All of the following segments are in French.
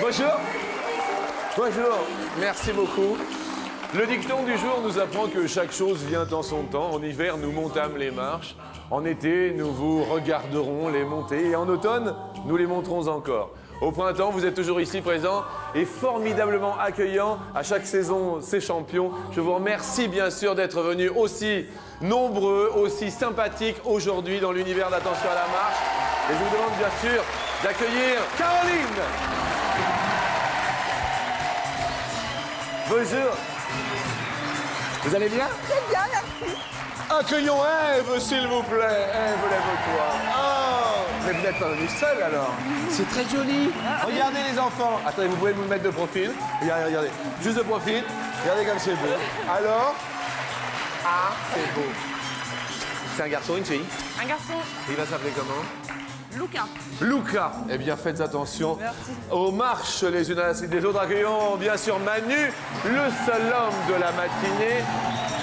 Bonjour. Bonjour. Merci beaucoup. Le dicton du jour nous apprend que chaque chose vient en son temps. En hiver, nous montâmes les marches. En été, nous vous regarderons les monter. Et en automne, nous les monterons encore. Au printemps, vous êtes toujours ici présents et formidablement accueillants. À chaque saison, ces champions. Je vous remercie bien sûr d'être venus aussi nombreux, aussi sympathiques aujourd'hui dans l'univers d'Attention à la marche. Et je vous demande bien sûr d'accueillir Caroline. Bonjour. Vous allez bien? Très bien, merci. Accueillons Ève, s'il vous plaît. Ève, lève-toi. Oh, mais vous n'êtes pas venu seul alors. C'est très joli. Regardez les enfants. Attendez, vous pouvez vous mettre de profil. Regardez, regardez. Juste de profil. Regardez comme c'est beau. Alors? Ah, c'est beau. C'est un garçon, une fille? Un garçon. Il va s'appeler comment? Luca. Luca. Eh bien, faites attention aux marches les unes à la suite des autres. Accueillons bien sûr Manu, le seul homme de la matinée,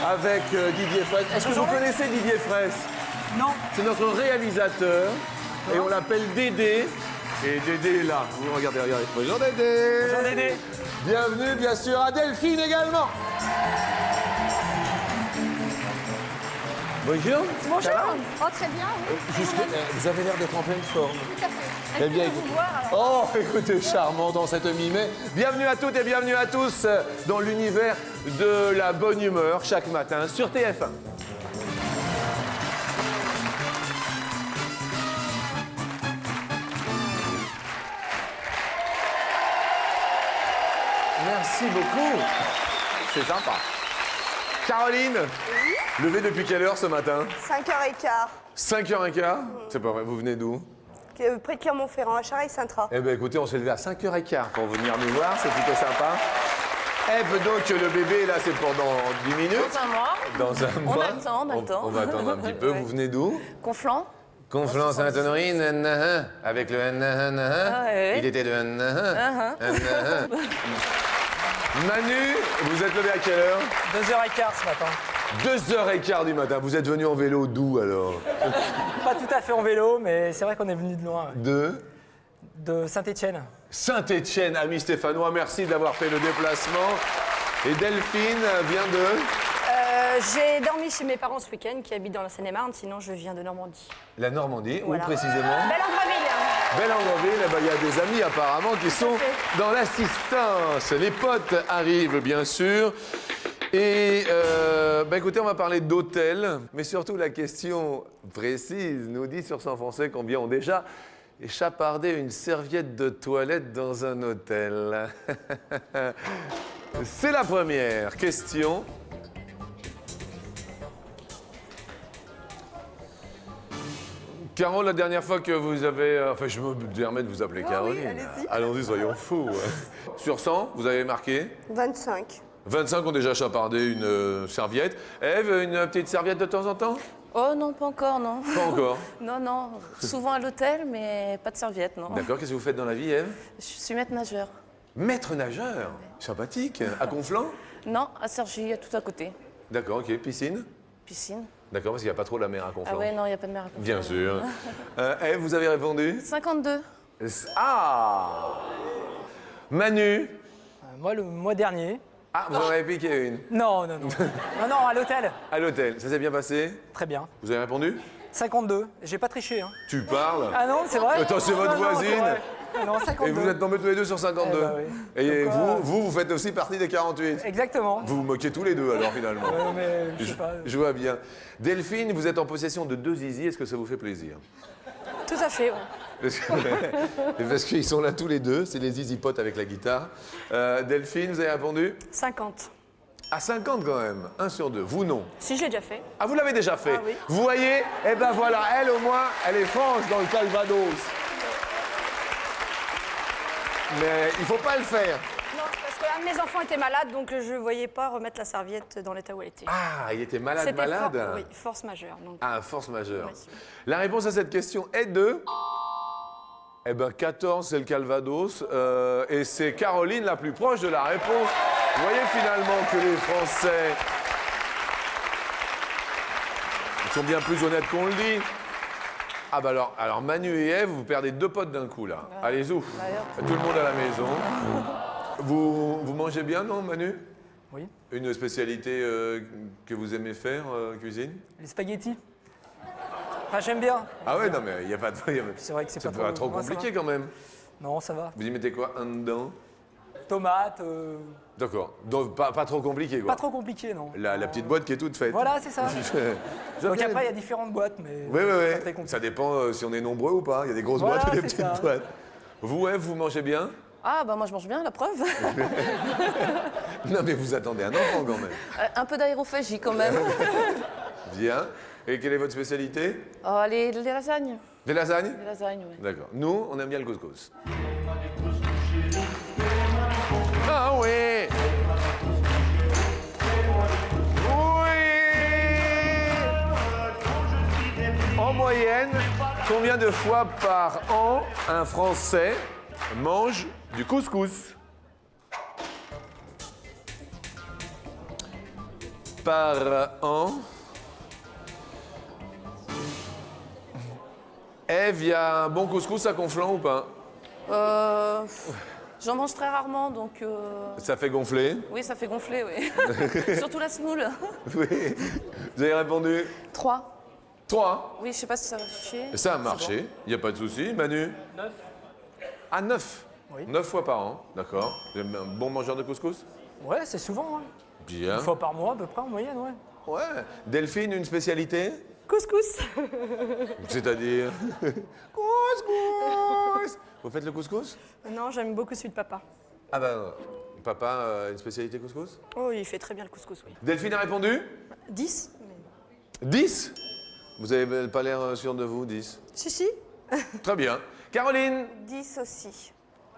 avec Didier Fraisse. Est-ce que vous connaissez Didier Fraisse? Non. C'est notre réalisateur et on l'appelle Dédé. Et Dédé est là. Vous regardez, regardez. Bonjour Dédé. Bonjour Dédé. Bienvenue bien sûr à Delphine également. Bonjour. Bonjour. Ça va? Oh, très bien, oui. Vous avez l'air d'être en pleine forme. Tout à fait. Eh bien, Est-ce que vous voir, alors? oh, écoutez, charmant dans cette mi-mai. Bienvenue à toutes et bienvenue à tous dans l'univers de la bonne humeur chaque matin sur TF1. Merci beaucoup. C'est sympa. Caroline, levée depuis quelle heure ce matin? 5h15. 5h15? C'est pas vrai, vous venez d'où? Près de Clermont-Ferrand, à Charest-Saint-Tra. Eh bien, écoutez, on s'est levé à 5h15 pour venir nous voir, c'est plutôt sympa. Ève, donc, le bébé, là, c'est pour dans 10 minutes. Dans un mois. Dans un mois. On attend. On va attendre un petit peu. Ouais. Vous venez d'où? Conflans. Conflans Sainte-Honorine, avec le Ah, ouais. Il était de Manu, vous êtes levé à quelle heure? 2h15 ce matin. 2h15 du matin. Vous êtes venu en vélo d'où, alors? Pas tout à fait en vélo, mais c'est vrai qu'on est venu de loin. De De Saint-Étienne. Saint-Étienne, amis stéphanois, merci d'avoir fait le déplacement. Et Delphine vient de... J'ai dormi chez mes parents ce week-end, qui habitent dans la Seine-et-Marne, sinon je viens de Normandie. La Normandie, Voilà. où précisément? Belle-en-Graville. Belle-en-Graville, eh ben, il y a des amis apparemment qui sont dans l'assistance. Les potes arrivent, bien sûr. Et écoutez, on va parler d'hôtel, mais surtout la question précise nous dit sur Sans Français combien ont déjà chapardé une serviette de toilette dans un hôtel. C'est la première question. Caro, la dernière fois que vous avez... enfin, je me permets de vous appeler Caroline. oui, allez-y. Allons-y, soyons fous. Sur 100, vous avez marqué 25. 25 ont déjà chapardé une serviette. Ève, une petite serviette de temps en temps? Oh non, pas encore, non. Pas encore. Non, non. Souvent à l'hôtel, mais pas de serviette, non. D'accord, qu'est-ce que vous faites dans la vie, Ève? Je suis maître nageur. Maître nageur. Sympathique. À Conflans? Non, à Cergy, tout à côté. D'accord, ok. Piscine? Piscine. D'accord, parce qu'il n'y a pas trop la mer à Conflans. Ah ouais, non, il n'y a pas de mer à Conflans. Bien sûr. Ève, vous avez répondu? 52. Ah! Manu? Moi, le mois dernier. Ah, vous en avez piqué une. Non, non, non. Non, non, à l'hôtel. À l'hôtel, ça s'est bien passé? Très bien. Vous avez répondu? 52. J'ai pas triché, hein. Tu parles? Ah non, c'est vrai? Attends, c'est votre Non, non, voisine. c'est vrai. Non, 52. Et vous êtes tombés tous les deux sur 52. Eh ben oui. Et Donc, quoi, vous faites aussi partie des 48. Exactement. Vous vous moquez tous les deux alors finalement. Mais je sais pas. Je vois bien. Delphine, vous êtes en possession de 2 zizi, est-ce que ça vous fait plaisir? Tout à fait, ouais. Parce qu'ils sont là tous les deux, c'est les zizi potes avec la guitare. Delphine, vous avez répondu? 50. À 50 quand même, 1 sur 2. Vous non. Si, je l'ai déjà fait. Ah, vous l'avez déjà fait? Ah oui. Vous voyez? Eh ben voilà, elle au moins, elle est franche dans le Calvados. Mais il faut pas le faire. Non, parce qu'un de mes enfants était malade, donc je ne voyais pas remettre la serviette dans l'état où elle était. Ah, il était malade, C'était malade? oui, force majeure. Donc. Ah, force majeure. Oui. La réponse à cette question est de... Eh ben 14, c'est le Calvados. Et c'est Caroline la plus proche de la réponse. Vous voyez finalement que les Français... Ils sont bien plus honnêtes qu'on le dit. Ah bah alors Manu et Ève, vous perdez 2 potes d'un coup là. Allez-y. Tout le monde à la maison. Vous mangez bien, non, Manu? Oui. Une spécialité que vous aimez faire, cuisine? Les spaghettis. Enfin, j'aime bien. Ah ouais, non mais il n'y a pas de... C'est vrai que c'est Ça pas peut être trop moi, ça compliqué va. quand même. Non, ça va. Vous y mettez quoi, un dedans? Tomates, D'accord. Donc pas trop compliqué quoi. pas trop compliqué, non. La petite boîte qui est toute faite. Voilà, c'est ça. Donc J'aime après, il y bien. a différentes boîtes, mais Oui, pas très oui. compliqué. Ça dépend si on est nombreux ou pas. Il y a des grosses Voilà, boîtes et des c'est petites ça. boîtes. Vous, Ève, vous mangez bien? Ah, bah moi je mange bien, la preuve. Non, mais vous attendez un enfant quand même. Un peu d'aérophagie quand même. Bien. Et quelle est votre spécialité? Oh, les lasagnes. Des lasagnes? Les lasagnes, oui. D'accord. Nous, on aime bien le couscous. Ah oui! Oui! En moyenne, combien de fois par an un Français mange du couscous? Par an. Ève, il y a un bon couscous à Conflans ou pas? J'en mange très rarement, donc Ça fait gonfler? oui, ça fait gonfler, oui. Surtout la semoule. Oui. Vous avez répondu 3. 3. Oui, je sais pas si ça va afficher. Ça a marché, il n'y a pas de souci. Manu? 9. Ah, 9? Oui. 9 fois par an, d'accord. Vous êtes un bon mangeur de couscous? Ouais, c'est souvent. Hein. Bien. Une fois par mois, à peu près, en moyenne, ouais. Ouais. Delphine, une spécialité? Couscous. C'est-à-dire? Couscous! Vous faites le couscous? Non, j'aime beaucoup celui de papa. Ah ben, papa, une spécialité couscous? Oh, il fait très bien le couscous, oui. Delphine a répondu? 10. 10? Vous avez pas l'air sûr de vous, 10. Si, si. Très bien. Caroline? 10 aussi.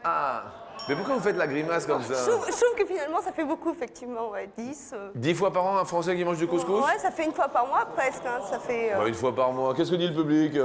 Ah, mais pourquoi vous faites la grimace comme ça? Je trouve que finalement, ça fait beaucoup, effectivement, ouais, 10. 10 fois par an, un Français qui mange du couscous? Ouais, ça fait une fois par mois, presque. Hein, ça fait... Bah, une fois par mois. Qu'est-ce que dit le public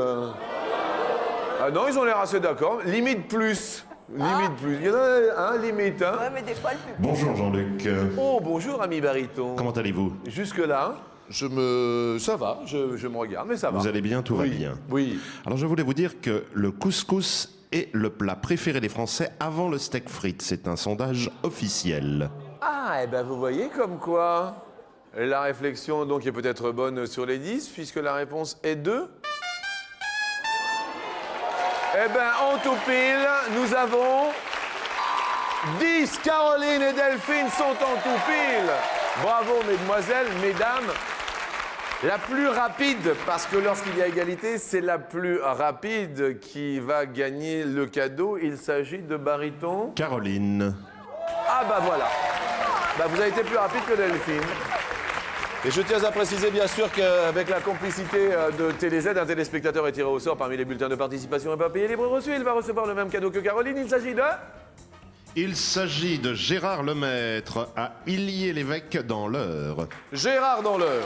Ah non, ils ont l'air assez d'accord. Limite plus. Limite plus. Il y en a un limite. Hein. Ouais, mais des fois, le public... Bonjour Jean-Luc. Oh, bonjour, ami baryton. Comment allez-vous? Jusque-là, ça va, je me regarde, mais ça va. Vous allez bien, tout va Oui, bien. Oui. Alors je voulais vous dire que le couscous est le plat préféré des Français avant le steak frites. C'est un sondage officiel. Ah, eh ben vous voyez comme quoi la réflexion donc est peut-être bonne sur les 10, puisque la réponse est 2. Eh ben, en tout pile, nous avons 10. Caroline et Delphine sont en tout pile. Bravo, mesdemoiselles, mesdames. La plus rapide, parce que lorsqu'il y a égalité, c'est la plus rapide qui va gagner le cadeau. Il s'agit de baryton. Caroline. Ah bah voilà. Bah, vous avez été plus rapide que Delphine. Et je tiens à préciser bien sûr qu'avec la complicité de TéléZ, un téléspectateur est tiré au sort parmi les bulletins de participation et pas payé libre reçu. Il va recevoir le même cadeau que Caroline. Il s'agit de... Il s'agit de Gérard Lemaître à Illiers-l'Évêque dans l'Eure. Gérard dans l'heure.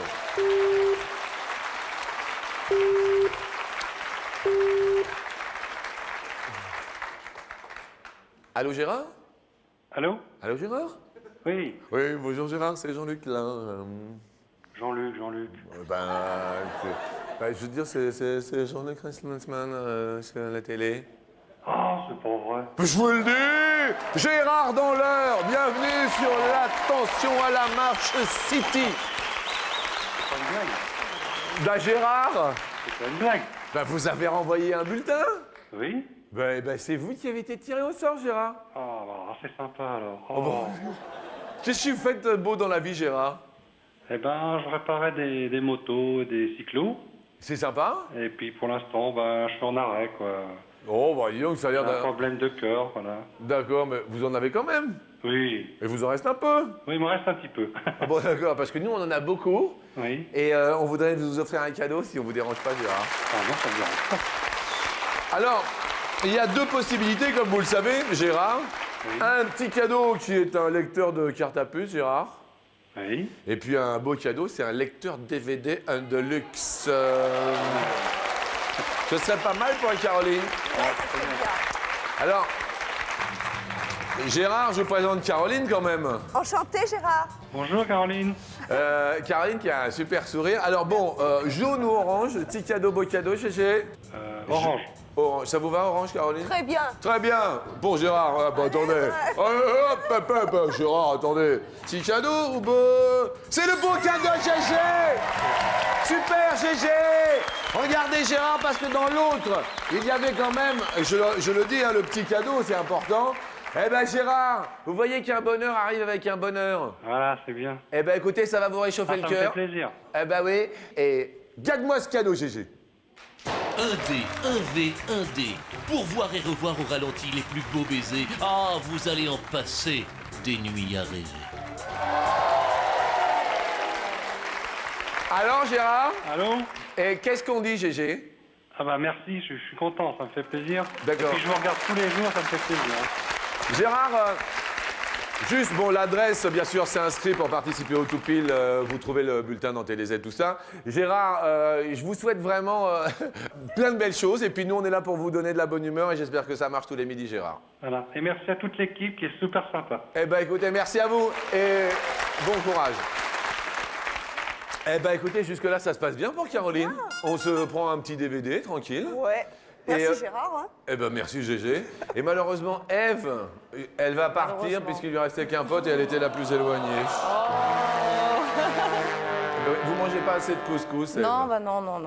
Allô Gérard? Allô? Allô Gérard? Oui, Oui, bonjour Gérard, c'est Jean-Luc là. Jean-Luc. Je veux dire, c'est Jean-Luc Reichsmann sur la télé. Ah, c'est pas vrai. Je vous le dis! Gérard dans l'heure, bienvenue sur l'attention à la marche City. C'est pas une blague. Bah Gérard, C'est pas une blague. bah, vous avez renvoyé un bulletin? Oui? Bah, c'est vous qui avez été tiré au sort, Gérard. Ah, bah, c'est sympa alors. Oh, bon. Qu'est-ce que vous faites de beau dans la vie, Gérard? Eh ben, je réparais des motos et des cyclos. C'est sympa? Et puis pour l'instant, ben, je suis en arrêt, quoi. Oh, bah dis donc, ça a l'air J'ai un d'un... problème de cœur, voilà. D'accord, mais vous en avez quand même. Oui. Et vous en reste un peu. Oui, il me reste un petit peu. Ah bon, d'accord, parce que nous, on en a beaucoup. Oui. Et on voudrait vous offrir un cadeau si on vous dérange pas, Gérard. Ah non, ça me dérange pas. Alors, il y a deux possibilités, comme vous le savez, Gérard. Oui. Un petit cadeau qui est un lecteur de carte à puce, Gérard. Oui. Et puis un beau cadeau, c'est un lecteur DVD Deluxe. Ce serait pas mal pour Caroline. Alors, Gérard, je vous présente Caroline quand même. Enchanté, Gérard. Bonjour, Caroline. Caroline qui a un super sourire. Alors bon, jaune ou orange, petit cadeau, beau cadeau, chéché. Orange. Orange. Ça vous va, Orange, Caroline? Très bien. Très bien. Bon, Gérard, attendez. Hop, Gérard, attendez. Petit cadeau ou beau? C'est le bon cadeau, GG. Super, GG. Regardez, Gérard, parce que dans l'autre, il y avait quand même, je le dis, hein, le petit cadeau, c'est important. Eh ben, Gérard, vous voyez qu'un bonheur arrive avec un bonheur. Voilà, c'est bien. Eh ben, écoutez, ça va vous réchauffer le Ça me fait cœur. plaisir. Eh ben oui. Et garde-moi ce cadeau, GG. Un dé, un V, un dé. Pour voir et revoir au ralenti les plus beaux baisers. Ah, vous allez en passer des nuits à rêver. Alors, Gérard, Allô? et qu'est-ce qu'on dit, GG? Ah bah merci, je suis content, ça me fait plaisir. D'accord. Et puis je vous regarde tous les jours, ça me fait plaisir. Gérard, juste, bon, l'adresse, bien sûr, c'est inscrit pour participer au Toupil. Vous trouvez le bulletin dans TéléZ, tout ça. Gérard, je vous souhaite vraiment plein de belles choses. Et puis nous, on est là pour vous donner de la bonne humeur. Et j'espère que ça marche tous les midis, Gérard. Voilà. Et merci à toute l'équipe qui est super sympa. Eh ben, écoutez, merci à vous. Et bon courage. Eh ben, écoutez, jusque-là, ça se passe bien pour Caroline. On se prend un petit DVD, tranquille. Ouais. Et, Merci Gérard. Hein. Eh ben merci GG. Et malheureusement, Ève, elle va partir puisqu'il lui restait qu'un pote et elle était la plus éloignée. Vous mangez pas assez de couscous, Ève. Non, bah non. Non,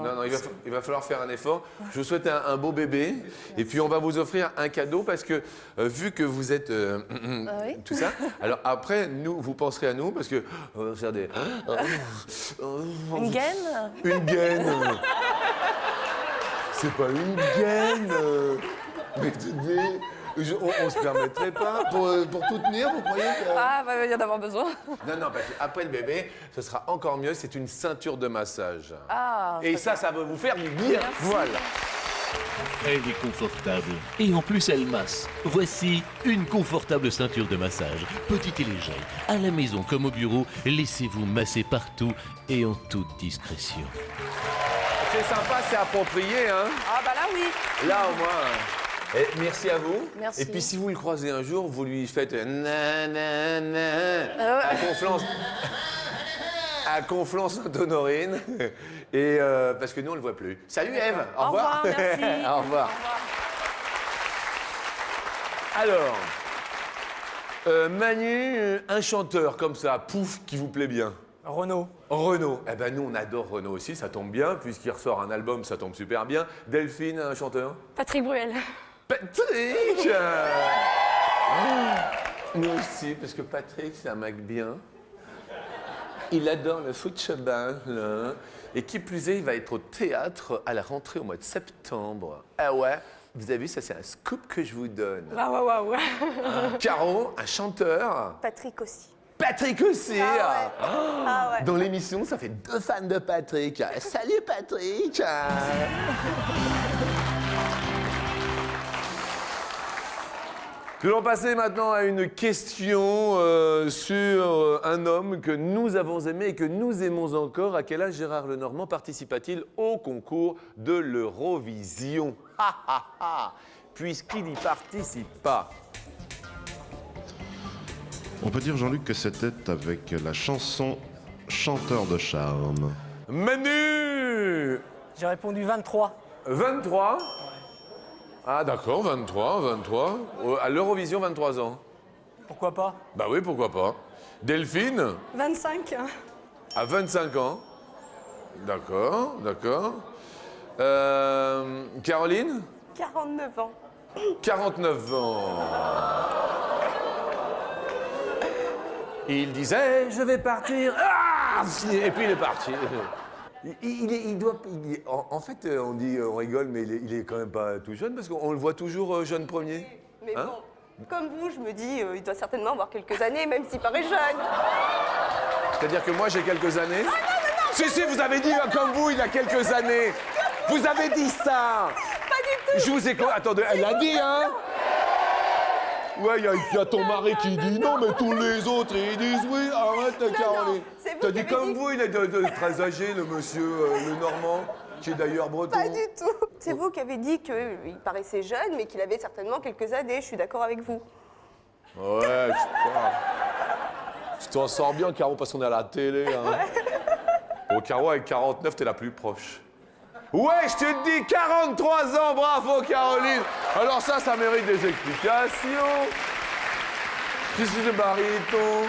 il va falloir faire un effort. Je vous souhaite un beau bébé. Et puis on va vous offrir un cadeau parce que vu que vous êtes Oui. tout ça, alors après, nous, vous penserez à nous parce que on va faire des... Une gaine? Une gaine. C'est pas une gaine. Mais on se permettrait pas pour tout tenir, vous croyez que... Ah, bah il y en avoir besoin. Non, parce qu'après le bébé, ce sera encore mieux, c'est une ceinture de massage. Ah. Et ça va vous faire du bien. Merci. Voilà. Elle est confortable. Et en plus, elle masse. Voici une confortable ceinture de massage. Petite et légère. À la maison comme au bureau, laissez-vous masser partout et en toute discrétion. C'est sympa, c'est approprié, hein. Ah bah là oui. Là, au moins. Merci à vous. Merci. Et puis, si vous le croisez un jour, vous lui faites à Conflans. À Conflans-Sainte-Honorine. Et parce que nous, on le voit plus. Salut, Ève. Au revoir. Merci. Au revoir. Alors, Manu, un chanteur comme ça, pouf, qui vous plaît bien. Renaud. Renaud. Eh ben, nous, on adore Renaud aussi, ça tombe bien, puisqu'il ressort un album, ça tombe super bien. Delphine, un chanteur. Patrick Bruel. Patrick Nous aussi, parce que Patrick, c'est un mec bien. Il adore le football, là. Et qui plus est, il va être au théâtre à la rentrée au mois de septembre. Ah ouais, vous avez vu, ça c'est un scoop que je vous donne. Waouh. Caro, un chanteur. Patrick aussi. Patrick aussi. Ah ouais. Ah ouais. Dans l'émission, ça fait 2 fans de Patrick. Salut Patrick. Nous allons passer maintenant à une question sur un homme que nous avons aimé et que nous aimons encore. À quel âge Gérard Lenormand participa-t-il au concours de l'Eurovision? Puisqu'il y participe pas. On peut dire, Jean-Luc, que c'était avec la chanson Chanteur de charme. Manu! J'ai répondu 23. 23? Ah d'accord, 23. À l'Eurovision, 23 ans. Pourquoi pas? Bah oui, pourquoi pas. Delphine? 25. À 25 ans. D'accord. Caroline? 49 ans. 49 ans. Il disait, je vais partir. Ah, et puis il est parti. En fait, on rigole, mais il est quand même pas tout jeune parce qu'on le voit toujours jeune premier. Mais Hein? bon, comme vous, je me dis, il doit certainement avoir quelques années, même s'il paraît jeune. C'est-à-dire que moi j'ai quelques années. Si, vous avez dit comme vous, il a quelques années. Vous avez dit ça. Pas du tout. Je vous ai... Attendez, elle l'a dit, hein? Ouais, il y a ton mari qui dit non, mais tous les autres, ils disent oui. Arrête, Caroline. c'est vous T'as qui dit avez comme dit. vous, il est très âgé, le monsieur Lenormand, qui est d'ailleurs breton. Pas du tout. C'est vous qui avez dit qu'il paraissait jeune, mais qu'il avait certainement quelques années. Je suis d'accord avec vous. Ouais, je sais pas. Tu t'en sors bien, Caro, parce qu'on est à la télé. Hein. Au Caro, avec 49, t'es la plus proche. Ouais, je te dis, 43 ans, bravo Caroline. Alors ça mérite des explications. Qu'est-ce que c'est baryton?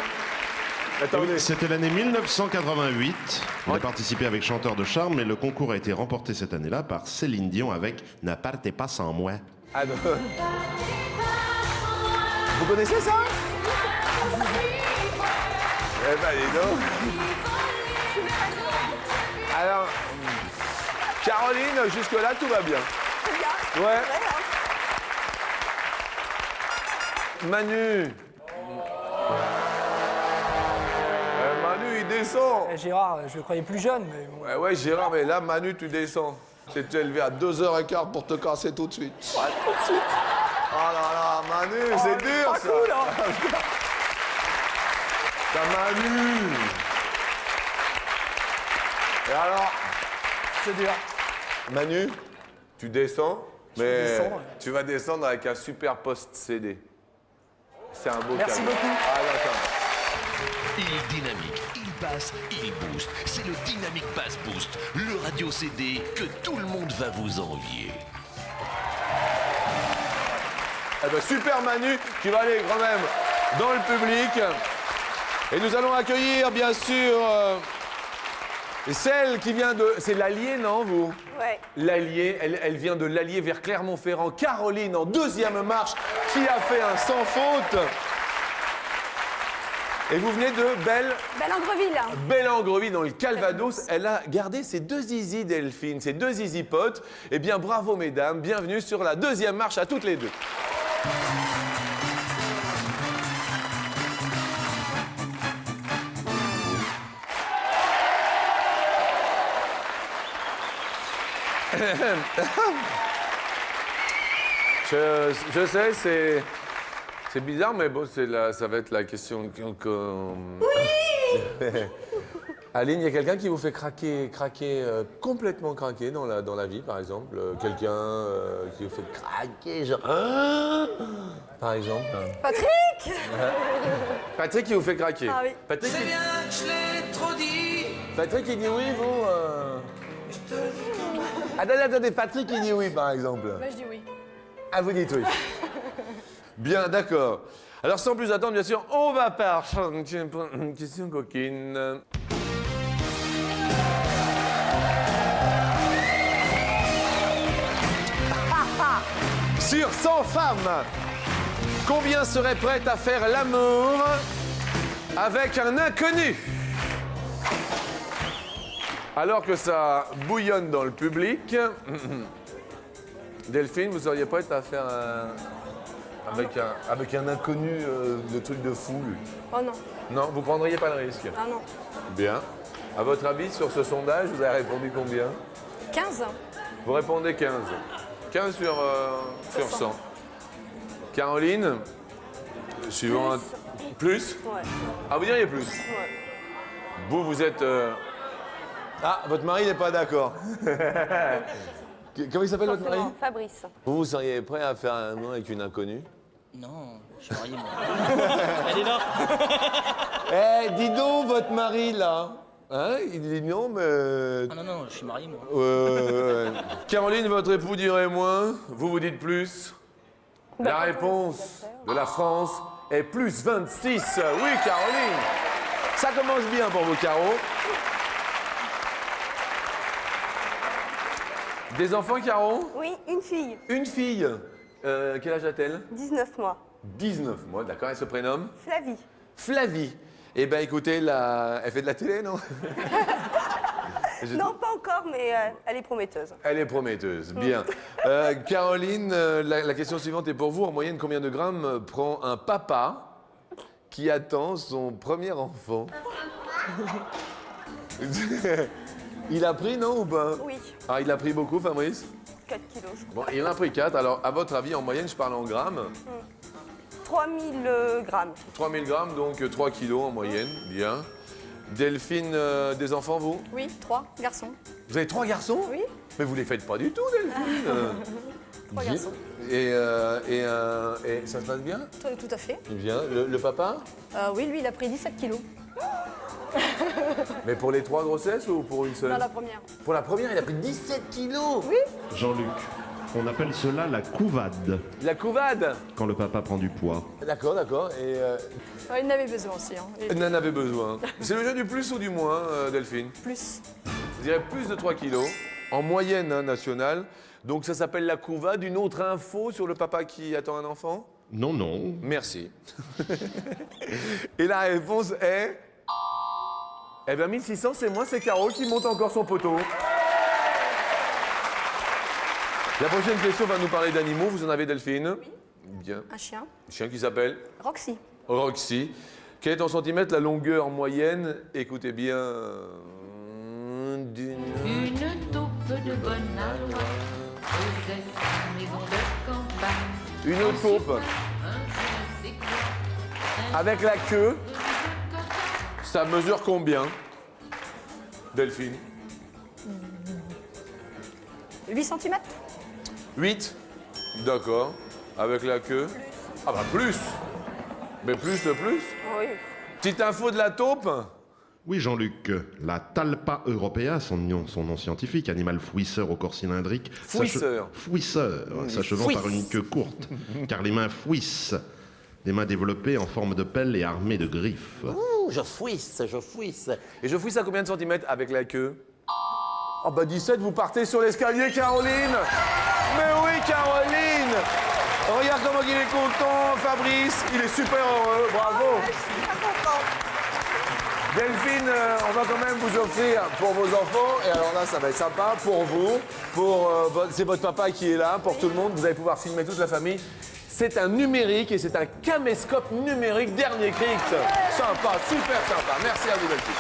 Attendez. C'était l'année 1988. Il a participé avec Chanteur de Charme, mais le concours a été remporté cette année-là par Céline Dion avec Ne partez pas sans moi. Ah non. Vous connaissez ça? Eh ben, dis donc. Alors, Caroline, jusque-là, tout va bien. Bien. Ouais. Ouais, hein. Manu. Manu, il descend. Gérard, je le croyais plus jeune, mais bon. Ouais, Gérard, mais là, Manu, tu descends. Tu t'es élevé à 2h15 pour te casser tout de suite. Ouais, tout de suite. Oh là là, Manu, c'est dur, pas ça. cool, hein. Ça, Manu. Et alors, C'est dur. Manu, tu descends, mais descends, ouais. tu vas descendre avec un super post CD. C'est un beau Merci cadeau. beaucoup. Ah, d'accord. Il est dynamique, il passe, il booste. C'est le Dynamic Bass Boost, le radio CD que tout le monde va vous envier. Eh ben, super Manu, qui va aller quand même dans le public. Et nous allons accueillir, bien sûr, celle qui vient de... C'est l'Allier, non, vous? Ouais. L'Allier, elle vient de l'Allier vers Clermont-Ferrand. Caroline, en deuxième marche, qui a fait un sans faute. Et vous venez de Belle-Angreville. Belle-Angreville, dans le Calvados. Elle a gardé ses deux zizi, Delphine, ses deux zizi potes. Eh bien, bravo, mesdames. Bienvenue sur la deuxième marche à toutes les deux. Je sais, c'est bizarre, mais bon, ça va être la question. Oui. Aline, il y a quelqu'un qui vous fait craquer, complètement craquer dans la vie, par exemple. Quelqu'un qui vous fait craquer, genre. Par exemple. Patrick. Patrick qui vous fait craquer. Ah oui. Patrick, C'est bien que je l'ai trop dit. Patrick il dit oui, vous. Attendez, Patrick il dit oui, par exemple. Moi, je dis oui. Ah, vous dites oui. Bien, d'accord. Alors, sans plus attendre, bien sûr, on va partir une question coquine. Sur 100 femmes, combien seraient prêtes à faire l'amour avec un inconnu? Alors que ça bouillonne dans le public, Delphine, vous seriez prête à faire avec un inconnu le truc de fou, lui? Oh non. Non, vous prendriez pas le risque? Ah non. Bien. À votre avis, sur ce sondage, vous avez répondu combien? 15. Vous répondez 15. 15 sur 100. Caroline, suivant un... Plus? Ouais. Ah, vous diriez plus? Ouais. Vous êtes... Ah, votre mari n'est pas d'accord. Comment il s'appelle votre mari? Forcément, Fabrice. Vous seriez prêt à faire un an avec une inconnue? Non, je suis marié, moi. Elle est là. Eh, dis donc, votre mari, là. Hein? Il dit non, mais... Ah non, je suis marié, moi. Caroline, votre époux dirait moins. Vous dites plus. La réponse de la France est plus 26. Oui, Caroline. Ça commence bien pour vous, Caro. Des enfants, Caro? Oui, une fille, Une fille. Quel âge a-t-elle? 19 mois. 19 mois, d'accord. Elle se prénomme? Flavie. Flavie. Eh bien, écoutez, elle fait de la télé, non? Non, pas encore, mais elle est prometteuse. Elle est prometteuse, bien. Caroline, la question suivante est pour vous. En moyenne, combien de grammes prend un papa qui attend son premier enfant? Il a pris, non, ou pas? Oui, Ah, il a pris beaucoup, Fabrice? 4 kilos, je crois. Bon, il en a pris 4. Alors, à votre avis, en moyenne, je parle en grammes. 3000 grammes. 3000 grammes, donc 3 kilos en moyenne, bien. Delphine, des enfants, vous? Oui, 3 garçons. Vous avez 3 garçons? Oui. Mais vous les faites pas du tout, Delphine. 3 garçons. Et ça se passe bien? Tout à fait. Bien. Le papa? Oui, lui, il a pris 17 kilos. Mais pour les 3 grossesses ou pour une seule? Dans la première. Pour la première, il a pris 17 kilos. Jean-Luc, on appelle cela la couvade, La couvade. quand le papa prend du poids. D'accord, d'accord. Et Ouais, il en avait besoin aussi. Hein. Et elle en avait besoin. C'est le jeu du plus ou du moins, Delphine? plus. Je dirais plus de 3 kilos, en moyenne nationale. Donc ça s'appelle la couvade. Une autre info sur le papa qui attend un enfant? Non, non. Merci. Et la réponse est... Eh bien 1600, c'est moi, c'est Caro qui monte encore son poteau. La prochaine question va nous parler d'animaux. Vous en avez, Delphine? Oui. Bien. Un chien. Chien qui s'appelle Roxy. Roxy. Quelle est en centimètres la longueur moyenne? Écoutez bien. D'une... Une taupe de bonne aloi posait sa maison de campagne. Une taupe. Avec la queue, ça mesure combien, Delphine? 8 cm. 8. D'accord. Avec la queue. Ah bah plus. Mais plus le plus. Oui. Petite info de la taupe. Oui, Jean-Luc, la Talpa europea, son nom scientifique, animal fouisseur au corps cylindrique. Fouisseur. Fouisseur, s'achevant par une queue courte, car les mains fouissent. Des mains développées en forme de pelle et armées de griffes. Ouh, je fouisse, je fouisse. Et je fouisse à combien de centimètres avec la queue? Ah bah 17, vous partez sur l'escalier, Caroline. Mais oui, Caroline. Regarde comment il est content, Fabrice. Il est super heureux, bravo. Je suis très contente. Delphine, on va quand même vous offrir pour vos enfants, et alors là ça va être sympa, pour vous, c'est votre papa qui est là, pour tout le monde, vous allez pouvoir filmer toute la famille. C'est un numérique et c'est un caméscope numérique dernier cri. Sympa, super sympa. Merci à vous, Delphine.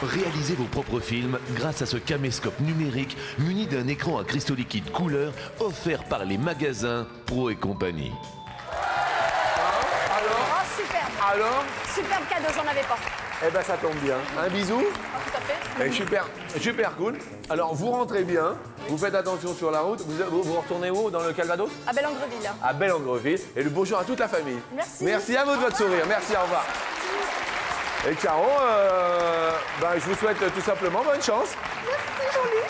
Réalisez vos propres films grâce à ce caméscope numérique muni d'un écran à cristaux liquides couleur offert par les magasins Pro et compagnie. Oh, super. Alors, Superbe cadeau, j'en avais pas. eh ben ça tombe bien. Un bisou. Ah, tout à fait. Eh, super, super cool. Alors vous rentrez bien, vous faites attention sur la route. Vous retournez où dans le Calvados? À Belle-Angreville. À Belle-Angreville. Et le bonjour à toute la famille. Merci. Merci à vous de votre sourire. Merci, au revoir. Et Caro, je vous souhaite tout simplement bonne chance. Merci, Jean-Luc.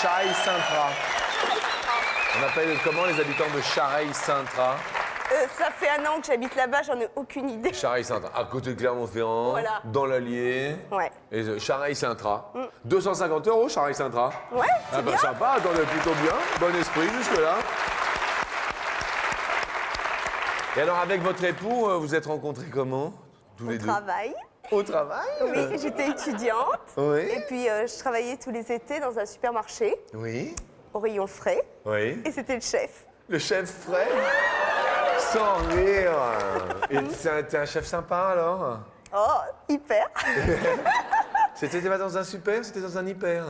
Charaille-Sintra. On appelle comment les habitants de Charaille-Sintra? Ça fait 1 an que j'habite là-bas, j'en ai aucune idée. Charaille-Sintra, à côté de Clermont-Ferrand, Voilà. dans l'Allier. Ouais. Et Charaille-Sintra. 250 €, Charaille-Sintra. Ouais, c'est Ah bah bien. sympa, attendez, plutôt bien. Bon esprit jusque-là. Et alors, avec votre époux, vous êtes rencontrés comment? Tous les deux. Travail. Au travail? Oui, j'étais étudiante. Oui. Et puis, je travaillais tous les étés dans un supermarché, Oui. au rayon frais. Oui. Et c'était le chef. Le chef frais? Sans rire. Et t'es un chef sympa alors? Oh, hyper. C'était pas dans un super, c'était dans un hyper.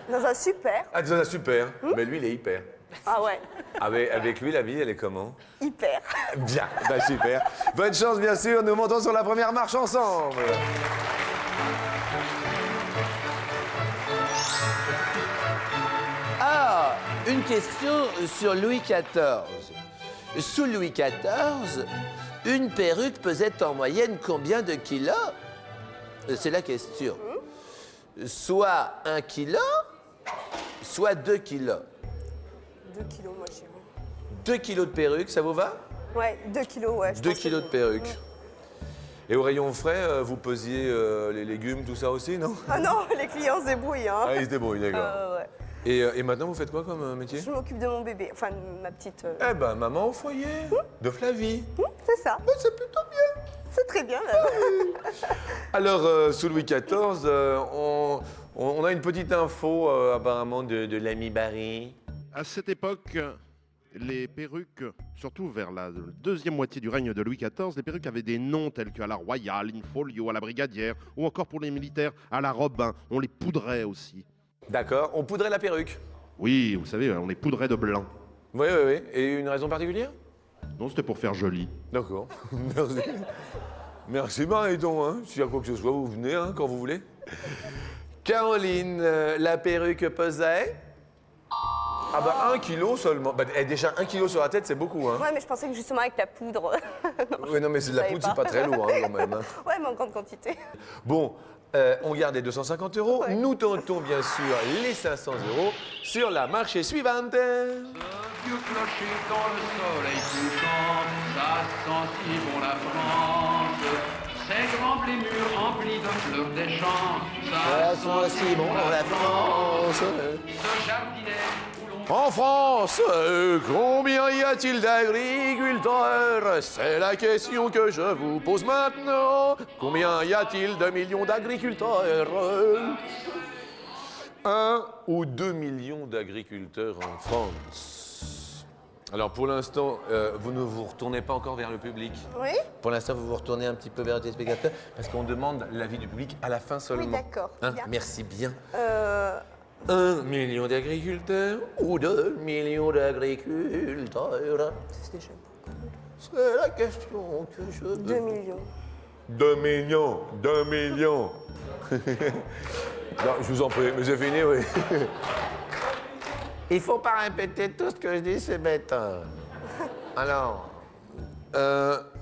Dans un super. Ah, dans un super. Mais lui, il est hyper. Ah ouais, Avec lui, la vie, elle est comment? hyper. Bien, bah super. Bonne chance, bien sûr. Nous montons sur la première marche ensemble. Ah, une question sur Louis XIV. Sous Louis XIV, une perruque pesait en moyenne combien de kilos? C'est la question. Soit 1 kilo, soit 2 kilos. 2 kilos, moi, j'irais. 2 kilos de perruque, ça vous va? Ouais, 2 kilos, ouais. je 2 pense que kilos de perruque. Et au rayon frais, vous pesiez les légumes, tout ça aussi, non? Ah non, les clients se débrouillent, hein. Ah, ils se débrouillent, d'accord. Ouais. Et maintenant, vous faites quoi comme métier? Je m'occupe de mon bébé, enfin, de ma petite... Eh ben, maman au foyer, de Flavie. C'est ça. C'est plutôt bien. C'est très bien, même. Alors, sous Louis XIV, on a une petite info apparemment de l'ami Barry. À cette époque, les perruques, surtout vers la deuxième moitié du règne de Louis XIV, les perruques avaient des noms tels qu'à la royale, in folio, à la brigadière, ou encore pour les militaires, à la Robin. On les poudrait aussi. D'accord, on poudrait la perruque. Oui, vous savez, on les poudrait de blanc. Oui, oui, oui. Et une raison particulière? Non, c'était pour faire joli. D'accord, merci. Merci Mariton, hein. S'il y a quoi que ce soit, vous venez hein, quand vous voulez. Caroline, la perruque pesait Ah bah 1 kilo seulement. Bah, déjà 1 kilo sur la tête, c'est beaucoup. Hein. Ouais, mais je pensais que justement avec la poudre. Oui, non, mais c'est de la savais poudre, c'est pas très lourd hein, quand même. Hein. Ouais, mais en grande quantité. Bon, on garde les 250 €. Ouais. Nous tentons bien sûr les 500 € sur la marché suivante. Vieux clocher dans le soleil couchant, ça sent si bon la France. Ces grands blés mûrs remplis de fleurs des champs, ça sent si bon la France. Ce jardinet où l'on... En France, combien y a-t-il d'agriculteurs? C'est la question que je vous pose maintenant. Combien y a-t-il de millions d'agriculteurs? 1 ou 2 millions d'agriculteurs en France. Alors pour l'instant, vous ne vous retournez pas encore vers le public. Oui. Pour l'instant, vous vous retournez un petit peu vers les téléspectateurs parce qu'on demande l'avis du public à la fin seulement. Oui, d'accord. Hein, Bien. merci bien. 1 million d'agriculteurs ou 2 millions d'agriculteurs? C'est déjà beaucoup. C'est la question que je... 2 millions. 2 millions, 2 millions. Non, je vous en prie, mais c'est fini, oui. Il faut pas répéter tout ce que je dis, c'est bête. Hein. Alors,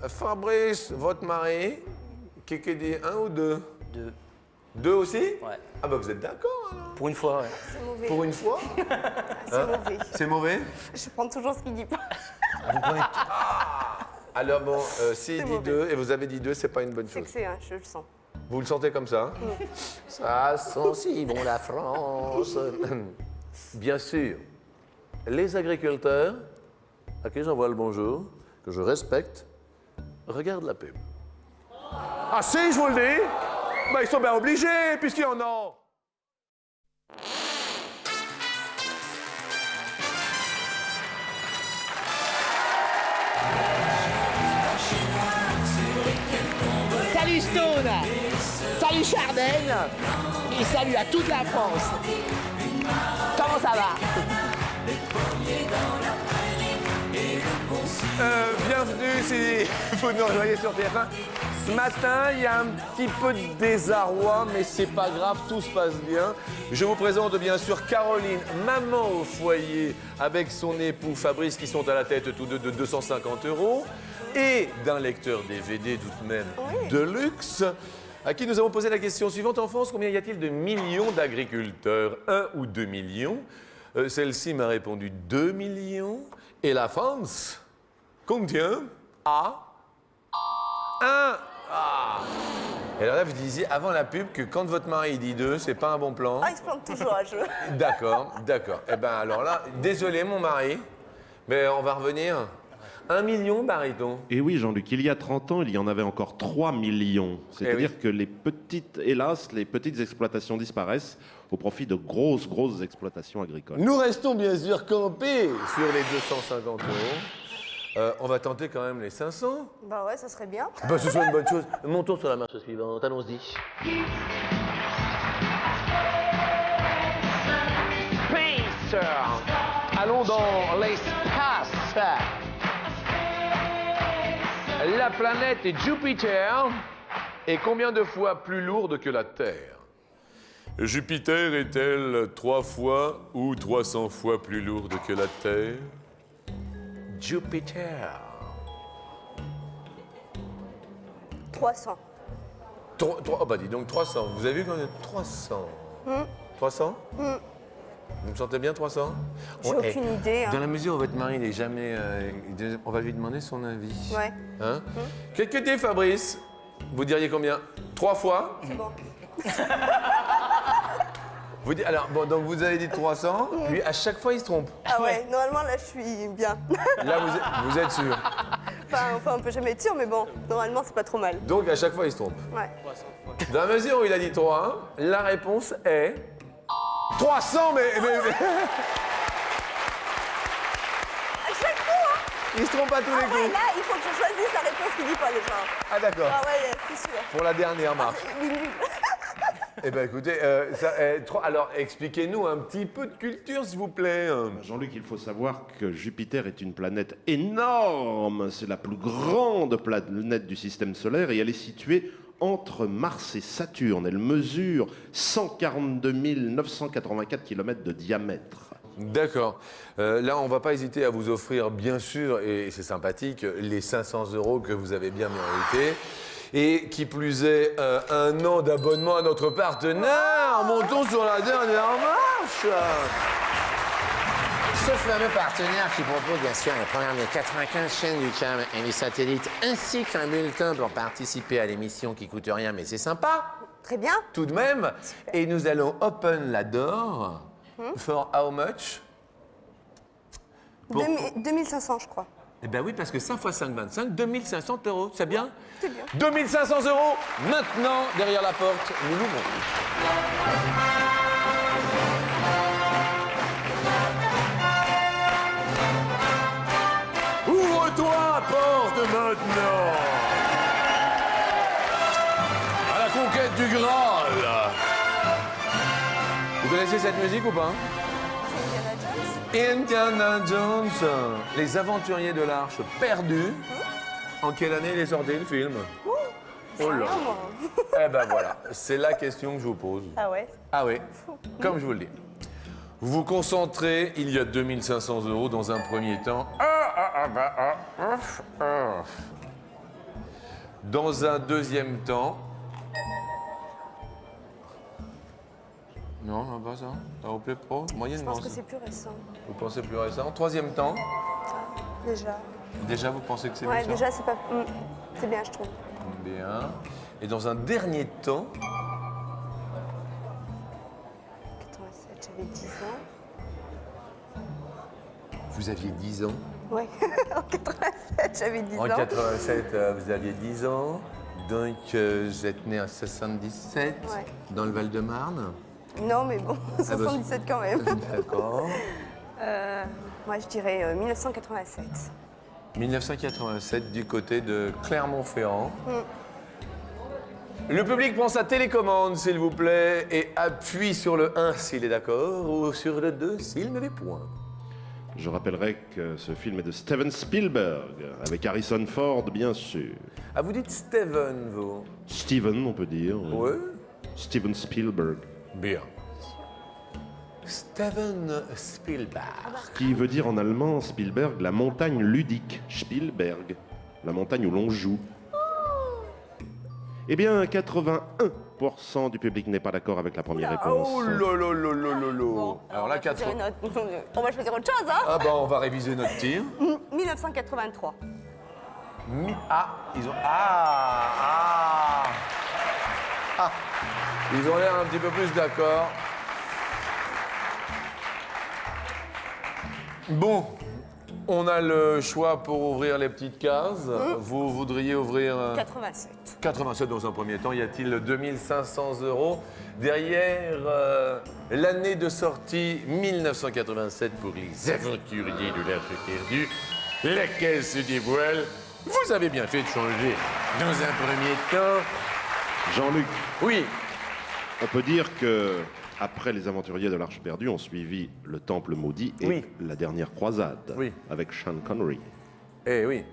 Fabrice, votre mari, qui dit 1 ou 2? 2. 2 aussi? Ouais. Ah bah vous êtes d'accord alors? Pour une fois, ouais. C'est mauvais. Pour une fois? C'est mauvais. C'est mauvais? Je prends toujours ce qu'il dit pas. Vous prenez... Alors bon, s'il C'est dit mauvais. 2 et vous avez dit 2, c'est pas une bonne C'est chose. que c'est, je le sens. Vous le sentez comme ça? Hein? Ça sent si bon la France. Bien sûr, les agriculteurs, à qui j'envoie le bonjour, que je respecte, regardent la pub. Ah si, je vous le dis, bah, ils sont bien obligés, puisqu'ils en ont. Salut Stone, salut Chardin, et salut à toute la France. Comment ça va? Bienvenue si vous nous rejoignez sur TF1. Ce matin, il y a un petit peu de désarroi, mais c'est pas grave, tout se passe bien. Je vous présente bien sûr Caroline, maman au foyer, avec son époux Fabrice, qui sont à la tête tous deux de 250 €, et d'un lecteur DVD tout de même de luxe, à qui nous avons posé la question suivante. En France, combien y a-t-il de millions d'agriculteurs? 1 ou 2 millions? Celle-ci m'a répondu 2 millions. Et la France contient à 1. Ah. Et alors là, vous disiez avant la pub que quand votre mari dit 2, c'est pas un bon plan. Ah, il se plante toujours à jeu. D'accord, d'accord. Eh ben alors là, désolé mon mari, mais on va revenir. 1 million, baryton. Et oui, Jean-Luc, il y a 30 ans, il y en avait encore 3 millions. C'est-à-dire que les petites, hélas, les petites exploitations disparaissent au profit de grosses exploitations agricoles. Nous restons bien sûr campés sur les 250 €. On va tenter quand même les 500. Bah ouais, ça serait bien. Bah, ce soit une bonne chose. Montons sur la marche suivante, allons-y. Peace. Allons dans l'espace. La planète Jupiter est combien de fois plus lourde que la Terre? Jupiter est-elle 3 fois ou 300 fois plus lourde que la Terre? Jupiter. 300. Oh bah dis donc 300. Vous avez vu quand même 300. 300 Vous me sentez bien 300? J'ai aucune idée. Hein. Dans la mesure où votre mari n'est jamais... on va lui demander son avis. Ouais. Hein? Qu'est-ce que dit Fabrice? Vous diriez combien? 3 fois? C'est bon. Vous dites, alors, bon, donc vous avez dit 300. Lui, à chaque fois, il se trompe. Ah ouais, normalement là je suis bien. Là, vous êtes sûr. Enfin, on peut jamais être sûr, mais bon, normalement c'est pas trop mal. Donc, à chaque fois, il se trompe. Ouais. Dans la mesure où il a dit 3, la réponse est 300, mais... À chaque fois. Il se trompe pas tous les Ah ouais, coups. là il faut que je choisisse la réponse qu'il dit pas déjà. Ah d'accord. Ah ouais, c'est sûr. Pour la dernière marche. Il est nul. Eh bien, écoutez, alors expliquez-nous un petit peu de culture, s'il vous plaît. Jean-Luc, il faut savoir que Jupiter est une planète énorme. C'est la plus grande planète du système solaire et elle est située entre Mars et Saturne. Elle mesure 142 984 km de diamètre. D'accord. Là, on va pas hésiter à vous offrir, bien sûr, et c'est sympathique, les 500 € que vous avez bien mérités. Et qui plus est, 1 an d'abonnement à notre partenaire. Montons sur la dernière marche. Ce fameux partenaire qui propose bien sûr le programme des 95 chaînes du câble et du satellite, ainsi qu'un bulletin pour participer à l'émission qui coûte rien, mais c'est sympa. Très bien. Tout de même. Et nous allons open la door. For how much? 2500, je crois. Eh bien oui, parce que 5 x 5, 25, 2500 €. C'est bien? C'est bien. 2500 €. Maintenant, derrière la porte, nous l'ouvrons. Ouvre-toi, porte maintenant. À la conquête du Graal. Vous connaissez cette musique ou pas? Indiana Jones, les aventuriers de l'Arche perdue. En quelle année il est sorti le film? Oh là. Eh ben voilà, c'est la question que je vous pose. Ah ouais? Ah oui, comme je vous le dis. Vous vous concentrez, il y a 2500 € dans un premier temps. Dans un deuxième temps. Non, non, pas ça. Ça vous plaît pas? Je Moyennement. pense que c'est plus récent. Vous pensez plus récent? Troisième temps. Déjà. Déjà, vous pensez que c'est Ouais, récent? déjà, c'est pas. C'est bien, je trouve. Bien. Et dans un dernier temps. 87, j'avais 10 ans. Vous aviez 10 ans. Ouais, en 87, j'avais 10 ans. En 87, vous aviez 10 ans. Donc, vous êtes né en 77, Ouais. dans le Val-de-Marne. Non, mais bon, bah, 77 quand même. D'accord. Moi, je dirais 1987. 1987, du côté de Clermont-Ferrand. Le public prend sa télécommande, s'il vous plaît, et appuie sur le 1 s'il est d'accord, ou sur le 2 s'il ne l'est point. Je rappellerai que ce film est de Steven Spielberg, avec Harrison Ford, bien sûr. Ah, vous dites Steven, vous? Steven, on peut dire. Oui. Steven Spielberg. Bien. Steven Spielberg. Qui veut dire en allemand, Spielberg, la montagne ludique. Spielberg, la montagne où l'on joue. Eh bien, 81% du public n'est pas d'accord avec la première réponse. Oh lolo. Alors là, 4. On va choisir autre chose, hein? Ah bah, on va réviser notre tir. 1983. Ils ont... Ils ont l'air un petit peu plus d'accord. Bon, on a le choix pour ouvrir les petites cases. Vous voudriez ouvrir... 87. 87 dans un premier temps. Y a-t-il 2500 € derrière l'année de sortie 1987 pour les aventuriers de l'Arche perdue, laquelle se dévoile? Vous avez bien fait de changer dans un premier temps. Jean-Luc. Oui. On peut dire que après les aventuriers de l'Arche perdue, ont suivi le Temple maudit et la dernière croisade avec Sean Connery. Eh oui.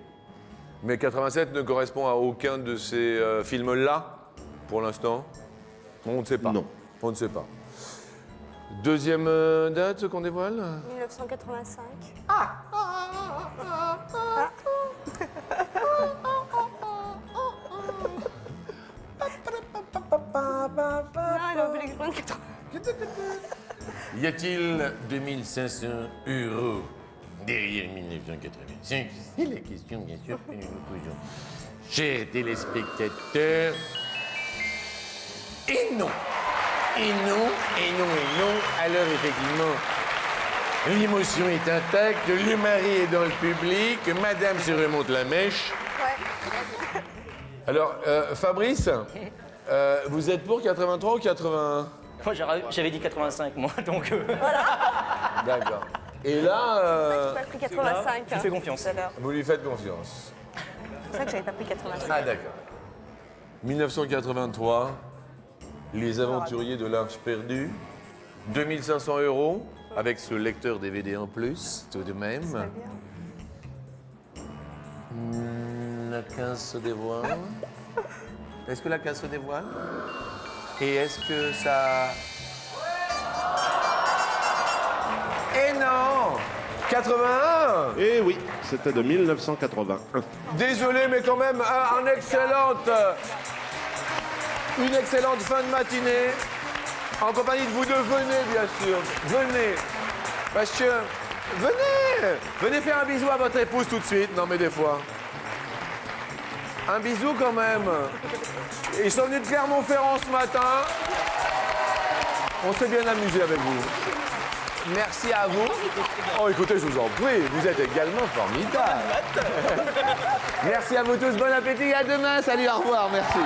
Mais 87 ne correspond à aucun de ces films-là, pour l'instant. On ne sait pas. Non. On ne sait pas. Deuxième date qu'on dévoile? 1985. Non, il a oublié que je prenne 80. Y a-t-il 2500 € derrière 1985? C'est la question, bien sûr, que nous nous posons. Chers téléspectateurs, et non. Et non, et non, et non. Alors, effectivement, l'émotion est intacte, le mari est dans le public, madame se remonte la mèche. Ouais. Alors, Fabrice, vous êtes pour 83 ou 81? Moi, j'avais dit 85, moi, donc... D'accord. Et là, J'ai pas pris 85. je lui fais confiance. Tout à l'heure. vous lui faites confiance. C'est pour ça que j'avais pas pris 85. Ah, d'accord. 1983, Les Aventuriers de l'Arche perdue, 2500 €, avec ce lecteur DVD en plus, tout de même. La case se dévoile. Est-ce que la case se dévoile? Et est-ce que ça... Eh non 81. Eh oui, c'était de 1981. Désolé, mais quand même, une excellente fin de matinée. En compagnie de vous deux, venez, bien sûr. Venez. Parce que, venez faire un bisou à votre épouse tout de suite. Non, mais des fois. Un bisou quand même. Ils sont venus de Clermont-Ferrand ce matin. On s'est bien amusé avec vous. Merci à vous. Oh, écoutez, je vous en prie, vous êtes également formidable. Merci à vous tous, bon appétit, à demain. Salut, au revoir, merci.